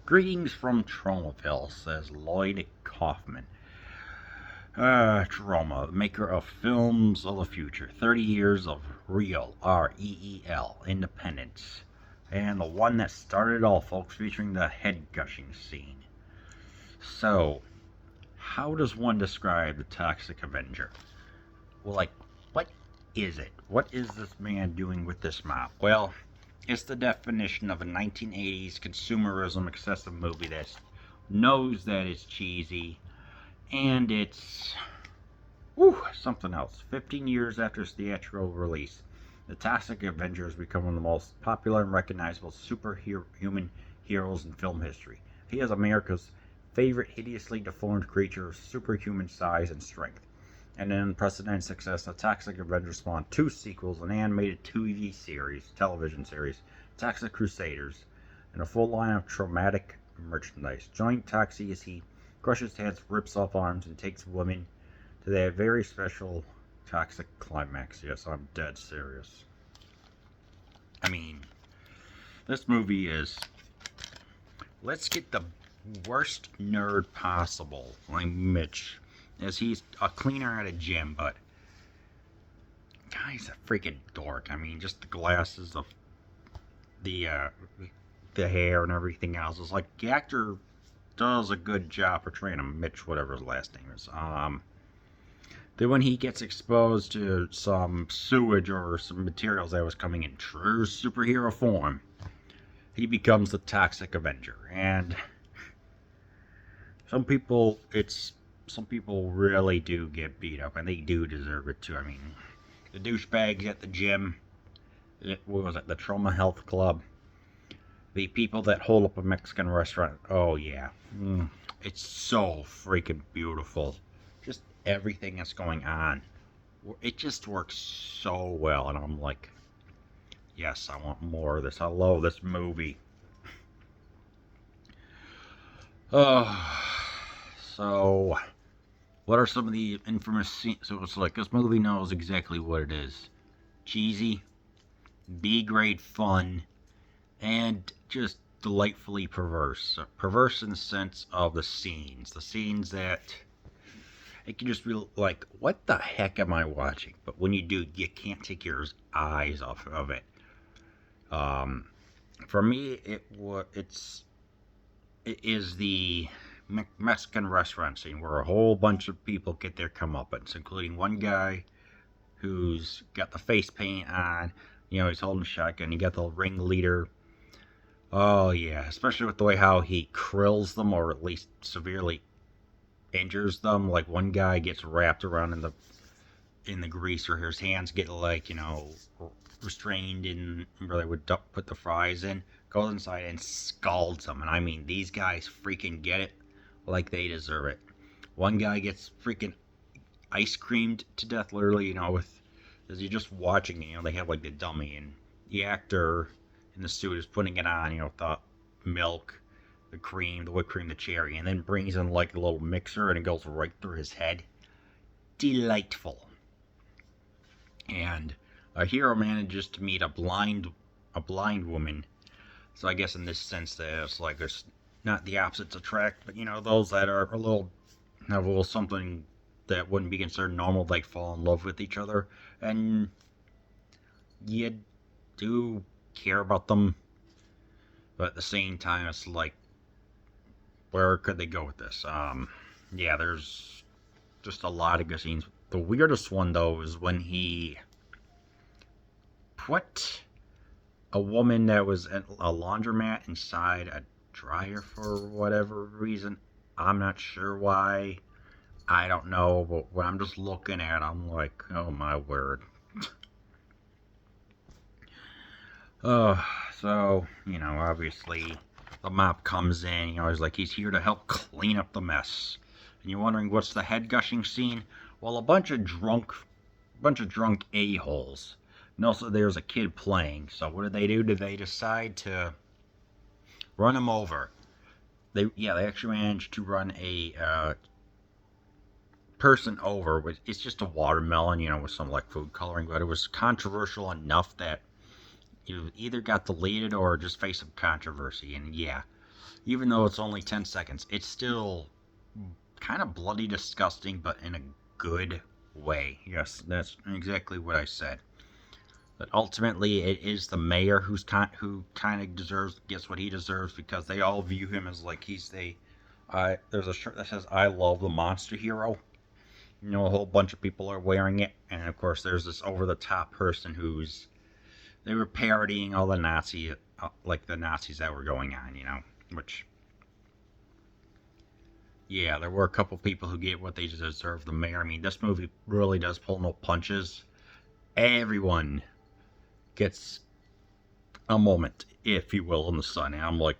Greetings from Tromaville, says Lloyd Kaufman. Troma, maker of films of the future. 30 years of real, R-E-E-L, independence. And the one that started it all, folks, featuring the head gushing scene. So, how does one describe the Toxic Avenger? Well, what is it? What is this man doing with this mop? Well, it's the definition of a 1980s consumerism excessive movie that knows that it's cheesy and it's something else. 15 years after its theatrical release, the Toxic Avenger has become one of the most popular and recognizable superhuman heroes in film history. He is America's favorite hideously deformed creature of superhuman size and strength. And an unprecedented success, the Toxic Avenger spawned two sequels, an animated television series, Toxic Crusaders, and a full line of traumatic merchandise. Join Toxie as he crushes heads, rips off arms, and takes women to their very special toxic climax. Yes, I'm dead serious. I mean, this movie is... Let's get the worst nerd possible, like Mitch, as he's a cleaner at a gym, but guy's a freaking dork. I mean, just the glasses, the hair, and everything else. It's like the actor does a good job portraying him, Mitch, whatever his last name is. Then when he gets exposed to some sewage or some materials that was coming in true superhero form, he becomes the Toxic Avenger. And some people really do get beat up, and they do deserve it too. I mean, the douchebags at the gym, what was it, the Troma Health Club, the people that hold up a Mexican restaurant. Oh yeah, it's so freaking beautiful. Just everything that's going on, it just works so well, and I'm like, yes, I want more of this. I love this movie. So, what are some of the infamous scenes? So it's like this movie knows exactly what it is: cheesy, B-grade fun, and just delightfully perverse. Perverse in the sense of the scenes that it can just be like, what the heck am I watching? But when you do, you can't take your eyes off of it. For me, it is the Mexican restaurant scene where a whole bunch of people get their comeuppance, including one guy who's got the face paint on. You know, he's holding a shotgun. You got the ringleader. Oh yeah, especially with the way how he krills them, or at least severely injures them. Like one guy gets wrapped around in the grease, or his hands get restrained in where they would put the fries in. Goes inside and scalds them, and I mean, these guys freaking get it like they deserve it. One guy gets freaking ice creamed to death, literally, as you're just watching it, they have like the dummy, and the actor in the suit is putting it on, with the milk, the cream, the whipped cream, the cherry, and then brings in like a little mixer, and it goes right through his head. Delightful. And a hero manages to meet a blind woman. So I guess in this sense, that it's like it's not the opposites attract, but those that are have a little something that wouldn't be considered normal, they fall in love with each other, and you do care about them, but at the same time, it's like, where could they go with this? Yeah, there's just a lot of good scenes. The weirdest one, though, is when he put a woman that was at a laundromat inside a dryer for whatever reason. I'm not sure why. I don't know, but when I'm just looking at it, I'm like, oh my word. So, obviously, the mop comes in, he's like, he's here to help clean up the mess. And you're wondering, what's the head gushing scene? Well, a bunch of drunk a-holes. And also, there's a kid playing. So what do? Did they decide to run him over? They actually managed to run a person over. It's just a watermelon, with some like food coloring, but it was controversial enough that you either got deleted or just faced some controversy. And yeah, Even though it's only 10 seconds, it's still kind of bloody disgusting, but in a good way. Yes, that's exactly what I said. But ultimately, it is the mayor who kind of gets what he deserves, because they all view him as like he's the. There's a shirt that says "I love the monster hero." You know, a whole bunch of people are wearing it, and of course, there's this over-the-top person who's they were parodying all the like the Nazis that were going on. Which, yeah, there were a couple people who get what they deserve. The mayor. I mean, this movie really does pull no punches. Everyone gets a moment, if you will, in the sun. And I'm like,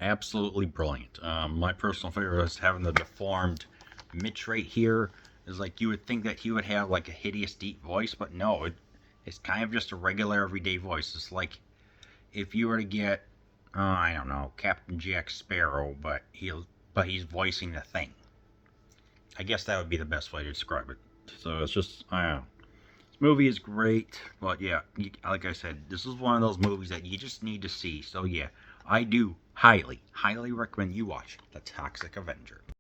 absolutely brilliant. My personal favorite is having the deformed Mitch right here. Is like you would think that he would have like a hideous deep voice, but no, it's kind of just a regular everyday voice. It's like if you were to get, I don't know, Captain Jack Sparrow, but he's voicing the Thing. I guess that would be the best way to describe it. So it's just, I don't know. Movie is great, but yeah, like I said, this is one of those movies that you just need to see. So yeah, I do highly recommend you watch The Toxic Avenger.